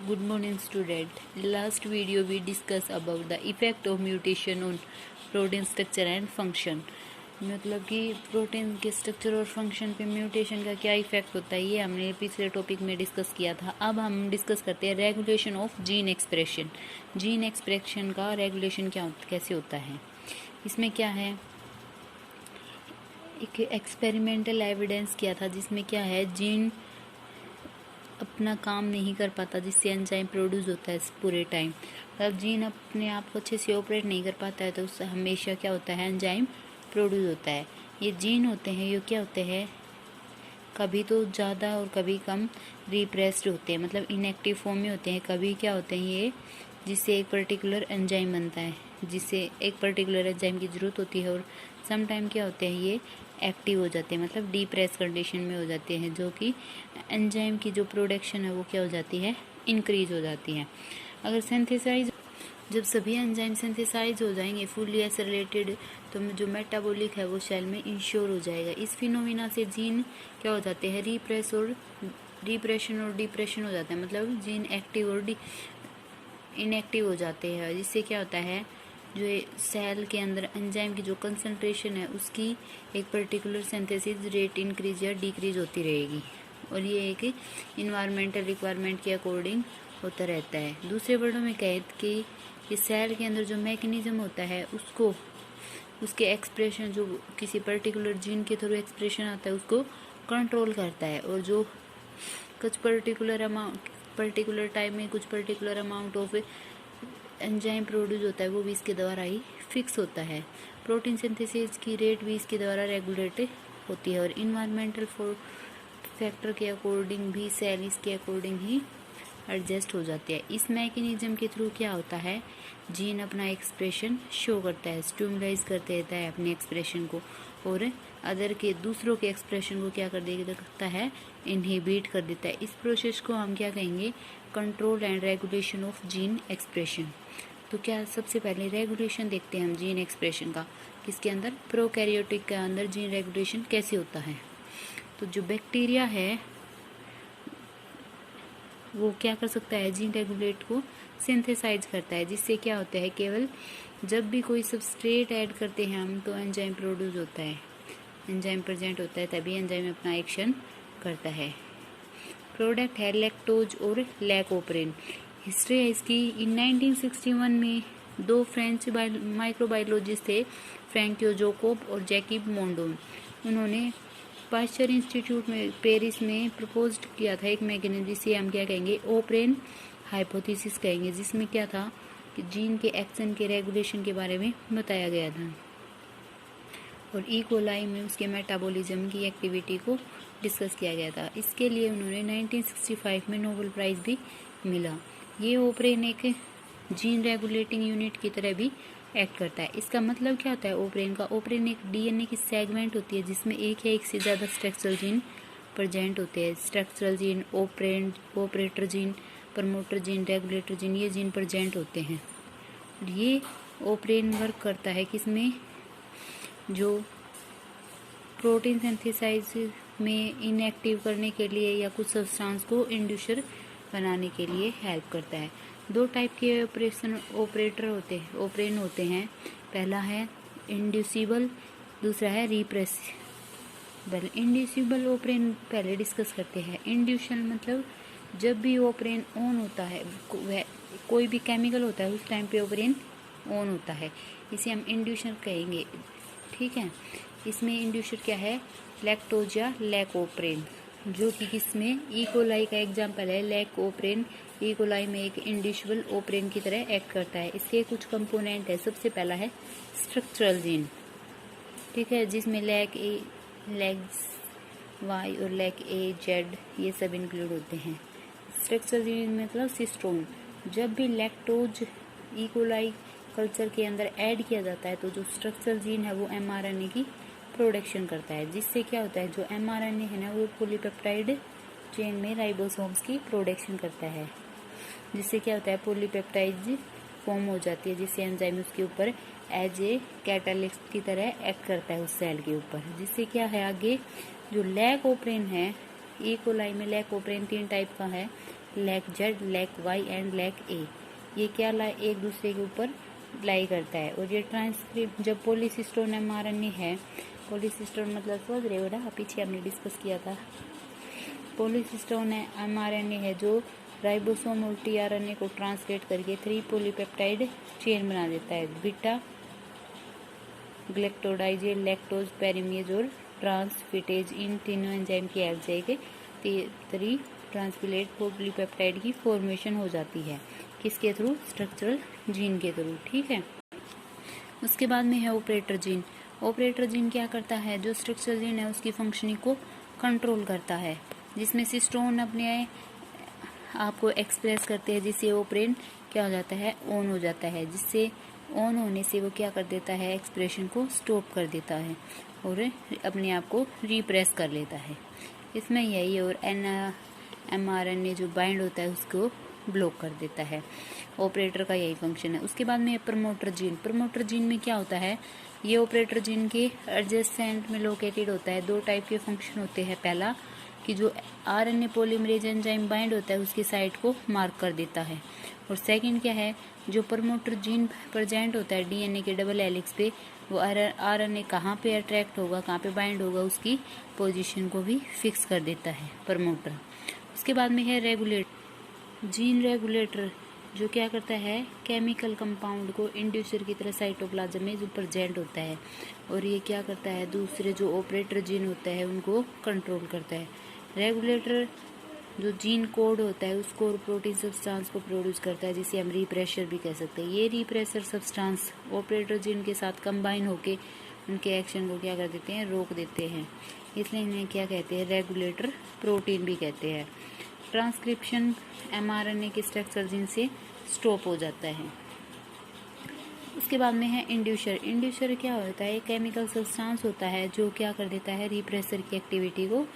Good morning, student. Last video we discussed about the effect of mutation on protein structure and function. मतलब कि protein के structure और function पे mutation का क्या इफेक्ट होता है, ये हमने पिछले टॉपिक में डिस्कस किया था. अब हम डिस्कस करते हैं regulation of gene expression. Gene expression का रेगुलेशन कैसे होता है. इसमें क्या है, एक एक्सपेरिमेंटल एविडेंस किया था जिसमें क्या है, जीन अपना काम नहीं कर पाता जिससे एंजाइम प्रोड्यूस होता है पूरे टाइम. मतलब जीन अपने आप को अच्छे से ऑपरेट नहीं कर पाता है तो उससे हमेशा क्या होता है, एंजाइम प्रोड्यूस होता है. ये जीन होते हैं, ये क्या होते हैं, कभी तो ज़्यादा और कभी कम रिप्रेस्ड होते हैं, मतलब इनएक्टिव फॉर्म में होते हैं. कभी क्या होते हैं ये, जिससे एक पर्टिकुलर एंजाइम बनता है, जिससे एक पर्टिकुलर एंजाइम की ज़रूरत होती है. और सम टाइम क्या होते हैं, ये एक्टिव हो जाते हैं, मतलब डिप्रेस कंडीशन में हो जाते हैं, जो कि एंजाइम की जो प्रोडक्शन है वो क्या हो जाती है, इंक्रीज हो जाती है. अगर सिंथेसाइज, जब सभी एंजाइम सिंथेसाइज हो जाएंगे फुल्ली एसिलेटेड, तो जो मेटाबॉलिक है वो सेल में इंश्योर हो जाएगा. इस फिनोमिना से जीन क्या हो जाते हैं, रिप्रेशन और डिप्रेशन हो जाता है. मतलब जीन एक्टिव और इनएक्टिव हो जाते हैं, जिससे क्या होता है, जो सेल के अंदर एंजाइम की जो कंसंट्रेशन है उसकी एक पर्टिकुलर सिंथेसिस रेट इंक्रीज या डिक्रीज होती रहेगी. और ये एक इन्वायरमेंटल रिक्वायरमेंट के अकॉर्डिंग होता रहता है. दूसरे वर्डों में कहे कि ये सेल के अंदर जो मैकेनिज्म होता है उसको, उसके एक्सप्रेशन, जो किसी पर्टिकुलर जीन के थ्रू एक्सप्रेशन आता है उसको कंट्रोल करता है. और जो कुछ पर्टिकुलर टाइम में कुछ particular amount of enzyme produce होता है वो भी इसके द्वारा ही फिक्स होता है. प्रोटीन सिंथेसिस की रेट भी इसके द्वारा रेगुलेट होती है. और इन्वायरमेंटल फैक्टर के अकॉर्डिंग भी सेल इसके अकॉर्डिंग ही एडजस्ट हो जाती है. इस मैकेनिज्म के थ्रू क्या होता है, जीन अपना एक्सप्रेशन शो करता है, स्टिमुलाइज करते रहता है अपने एक्सप्रेशन को, और दूसरों के एक्सप्रेशन को क्या कर देता है, इनहिबिट कर देता है. इस प्रोसेस को हम क्या कहेंगे, control and regulation of gene expression. तो क्या सबसे पहले रेगुलेशन देखते हैं हम जीन एक्सप्रेशन का, किसके अंदर, प्रोकैरियोटिक के अंदर जीन रेगुलेशन कैसे होता है. तो जो बैक्टीरिया है वो क्या कर सकता है, जीन रेगुलेट को सिंथेसाइज करता है, जिससे क्या होता है, केवल जब भी कोई सबस्ट्रेट ऐड करते हैं हम तो एंजाइम प्रोड्यूस होता है, एंजाइम प्रेजेंट होता है, तभी एंजाइम अपना एक्शन करता है. प्रोडक्ट है लैक्टोज और लैकोप्रेन. हिस्ट्री है इसकी. इन 1961 में दो फ्रेंच माइक्रोबायोलॉजिस्ट थे, फ्रैंकियो जोकोब और जैकिब मोंडोन. उन्होंने पाश्चर इंस्टीट्यूट में पेरिस में प्रपोज किया था एक मैकेनिज्म, जिसे हम क्या कहेंगे, ओप्रेन हाइपोथेसिस कहेंगे, जिसमें क्या था कि जीन के एक्शन के रेगुलेशन के बारे में बताया गया था. और ई कोलाई में उसके मेटाबॉलिज्म की एक्टिविटी को डिस्कस किया गया था. इसके लिए उन्होंने 1965 में नोबेल प्राइज़ भी मिला. ये ओप्रेन एक जीन रेगुलेटिंग यूनिट की तरह भी एक्ट करता है. इसका मतलब क्या होता है ओप्रेन का, ओप्रेन एक डीएनए की सेगमेंट होती है जिसमें एक या एक से ज़्यादा स्ट्रक्चरल जीन प्रेजेंट होते हैं. Structural gene, operator gene, promoter gene, regulator gene, ये जीन प्रेजेंट होते हैं. ये ओप्रेन वर्क करता है किसमें, जो प्रोटीन सिंथेसाइज में इनएक्टिव करने के लिए या कुछ सब्सटेंस को इंड्यूसर बनाने के लिए हेल्प करता है. दो टाइप के ओप्रेन होते हैं. पहला है इंड्यूसिबल, दूसरा है रिप्रेसिबल. इंड्यूसिबल ओप्रेन पहले डिस्कस करते हैं. इंड्यूशन मतलब जब भी ओप्रेन ऑन होता है, कोई भी केमिकल होता है उस टाइम पे ओप्रेन ऑन होता है, इसे हम इंड्यूशन कहेंगे. ठीक है. इसमें इंड्यूसर क्या है, लैक्टोज या लैकोप्रेन, जो कि किसमें, ई कोलाई का एग्जाम्पल है. लैकोप्रेन ई कोलाई में एक इंड्यूसिबल ओप्रेन की तरह एक्ट करता है. इसके कुछ कंपोनेंट है. सबसे पहला है स्ट्रक्चरल जीन, ठीक है, जिसमें लैग्स वाई और लैक ए जेड ये सब इंक्लूड होते हैं. स्ट्रक्चरल जीन मतलब सिस्टोन. जब भी लैक्टोज ई कोलाई कल्चर के अंदर ऐड किया जाता है तो जो स्ट्रक्चरल जीन है वो एमआरएनए की प्रोडक्शन करता है, जिससे क्या होता है, जो एमआरएनए है ना वो पॉलीपेप्टाइड चेन में राइबोसोम्स की प्रोडक्शन करता है, जिससे क्या होता है, पॉलीपेप्टाइड फॉर्म हो जाती है, जिससे एंजाइम उसके ऊपर एज ए कैटालिस्ट की तरह एक्ट करता है उस सेल के ऊपर. जिससे क्या है, आगे जो लैकोप्रेन है, ई कोलाई में लैकोप्रेन 3 टाइप का है. Lac Z, lac Y and lac A. ये क्या एक दूसरे के ऊपर लाई करता है। और ये ट्रांसक्रिप्ट जब पॉलीसिस्टोन mRNA है, पॉलीसिस्टोन मतलब समझ रहे हो ना, पीछे हमने डिस्कस किया था। पॉलीसिस्टोन mRNA है जो राइबोसोम और tRNA को ट्रांसलेट करके 3 पॉलीपेप्टाइड चेन बना देता है। बीटा ग्लैक्टोडाइजेज, लैक्टोज, पेरीमेज और ट्रांसफिटेज, इन तीनों एंजाइम की हेल्प से 3 ट्रांसलेट पॉलीपेप्टाइड की फॉर्मेशन हो जाती है। किसके थ्रू? स्ट्रक्चरल जीन के थ्रू। ठीक है। उसके बाद में है ऑपरेटर जीन। ऑपरेटर जीन क्या करता है? जो स्ट्रक्चरल जीन है उसकी फंक्शनिंग को कंट्रोल करता है, जिसमें सिस्टोन अपने आपको एक्सप्रेस करते हैं, जिससे ऑपरेंट क्या हो जाता है? ऑन हो जाता है। जिससे ऑन होने से वो क्या कर देता है? एक्सप्रेशन को स्टॉप कर देता है और अपने आप को रिप्रेस कर लेता है। इसमें यही, और mRNA जो बाइंड होता है उसको ब्लॉक कर देता है। ऑपरेटर का यही फंक्शन है। उसके बाद में प्रमोटर जीन। प्रमोटर जीन में क्या होता है? ये ऑपरेटर जीन के एडजेसेंट में लोकेटेड होता है। 2 टाइप के फंक्शन होते हैं। पहला कि जो RNA पॉलीमरेज एंजाइम बाइंड होता है उसके साइट को मार्क कर देता है। और सेकंड क्या है? जो प्रमोटर जीन प्रेजेंट होता है DNA के डबल हेलिक्स पे, वो RNA कहाँ पे अट्रैक्ट होगा, कहाँ पे बाइंड होगा, उसकी पोजीशन को भी फिक्स कर देता है प्रमोटर। उसके बाद में है रेगुलेटर। जीन रेगुलेटर जो क्या करता है? केमिकल कंपाउंड को इंड्यूसर की तरह साइटोप्लाज्म में जो प्रेजेंट होता है, और ये क्या करता है? दूसरे जो ऑपरेटर जीन होता है उनको कंट्रोल करता है। रेगुलेटर जो जीन कोड होता है उसको प्रोटीन सब्सटेंस को प्रोड्यूस करता है, जिसे हम रिप्रेशर भी कह सकते हैं। ये रिप्रेशर सब्सटेंस ऑपरेटर जीन के साथ कंबाइन होके उनके एक्शन को क्या कर देते हैं? रोक देते हैं। इसलिए इन्हें क्या कहते हैं? रेगुलेटर प्रोटीन भी कहते हैं। ट्रांसक्रिप्शन mRNA के स्ट्रक्चर जीन से स्टॉप हो जाता है। उसके बाद में है इंड्यूसर। इंड्यूसर क्या होता है? केमिकल सब्सटेंस होता है जो क्या कर देता है? रिप्रेसर की एक्टिविटी को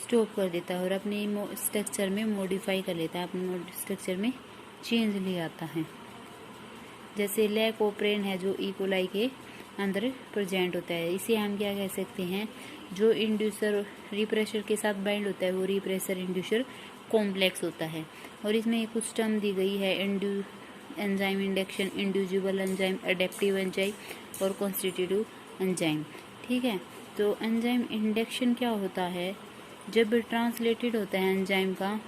स्टॉप कर देता है और अपने स्ट्रक्चर में मॉडिफाई कर लेता है, अपने स्ट्रक्चर में चेंज ले आता है। जैसे लैक ऑपरेन है जो इकोलाई के अंदर प्रेजेंट होता है। इसे हम क्या कह सकते हैं? जो इंड्यूसर रिप्रेसर के साथ बाइंड होता है वो रिप्रेसर इंड्यूसर कॉम्प्लेक्स होता है। और इसमें कुछ टर्म दी गई है: enzyme induction, inducible enzyme, adaptive enzyme और कॉन्स्टिट्यूटिव एंजाइम। ठीक है। तो एंजाइम इंडक्शन क्या होता है? जब ट्रांसलेटेड होता है एंजाइम का,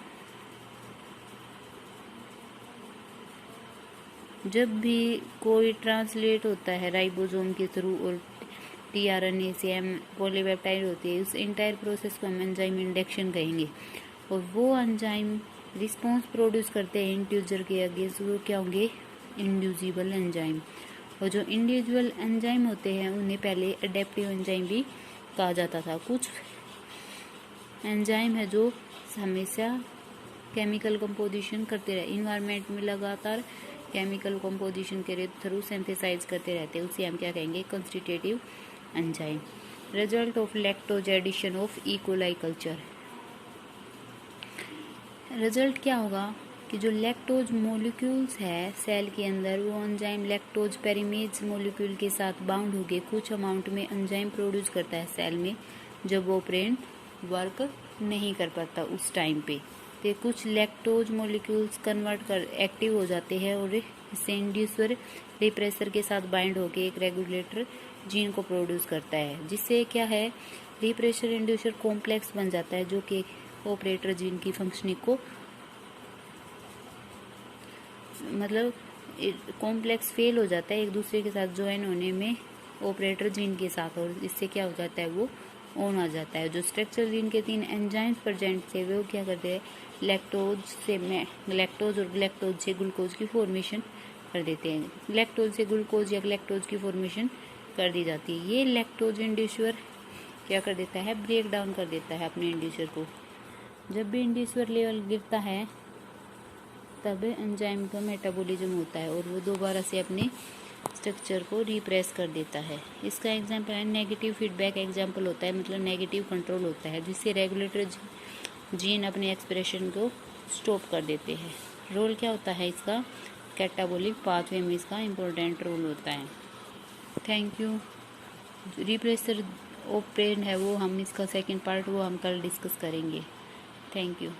जब भी कोई ट्रांसलेट होता है राइबोसोम के थ्रू और tRNA से पॉलीपेप्टाइड होती है, उस इंटायर प्रोसेस को हम एंजाइम इंडक्शन कहेंगे। और वो एंजाइम रिस्पॉन्स प्रोड्यूस करते हैं इंड्यूसर के अगेंस्ट, वो क्या होंगे? इंड्यूजिबल एंजाइम। और जो इंडिविजुअल एंजाइम होते हैं उन्हें पहले एडेप्टिव एंजाइम भी कहा जाता था। कुछ एंजाइम है जो हमेशा केमिकल कंपोजिशन करते रहे, इन्वायरमेंट में लगातार केमिकल कंपोजिशन के थ्रू सिंथेसाइज करते रहते हैं, उसे हम क्या कहेंगे? Constitutive enzyme. Result of lactose addition of E coli culture. Result क्या होगा कि जो लैक्टोज मॉलिक्यूल्स है सेल के अंदर, वो एंजाइम लैक्टोज पेरीमेज मॉलिक्यूल के साथ बाउंड होकर कुछ अमाउंट में एंजाइम प्रोड्यूस करता है सेल में, जब ऑपरेंट वर्क नहीं कर पाता उस टाइम पे। तो कुछ लैक्टोज मॉलिक्यूल्स कन्वर्ट कर एक्टिव हो जाते हैं और इससे इंड्यूसर रिप्रेसर के साथ बाइंड होकर एक रेगुलेटर जीन को प्रोड्यूस करता है, जिससे क्या है? रिप्रेसर इंड्यूसर कॉम्प्लेक्स बन जाता है, जो कि ऑपरेटर जीन की फंक्शनिंग को मतलब कॉम्प्लेक्स फेल हो जाता है एक दूसरे के साथ ज्वाइन होने में ऑपरेटर जीन के साथ, और इससे क्या हो जाता है? वो ऑन आ जाता है। जो स्ट्रक्चर जीन के 3 एंजाइम्स प्रेजेंट थे वो क्या करते हैं? लैक्टोज और ग्लैक्टोज से ग्लूकोज की फॉर्मेशन कर देते हैं। लैक्टोज से ग्लूकोज या ग्लैक्टोज की फॉर्मेशन कर दी जाती है। ये लैक्टोज इंड्यूसर क्या कर देता है? ब्रेक डाउन कर देता है अपने इंड्यूसर को। जब भी इंड्यूसर लेवल गिरता है तब एंजाइम का मेटाबॉलिज्म होता है और वो दोबारा से अपने स्ट्रक्चर को रिप्रेस कर देता है। इसका एग्जांपल है नेगेटिव फीडबैक एग्जांपल होता है, मतलब नेगेटिव कंट्रोल होता है, जिससे रेगुलेटर जीन अपने एक्सप्रेशन को स्टॉप कर देते हैं। रोल क्या होता है इसका? कैटाबॉलिक पाथवे में इसका इम्पोर्टेंट रोल होता है। Thank you. रिप्रेसर ऑपरेंड है वो हम इसका सेकंड पार्ट वो हम कल डिस्कस करेंगे। Thank you.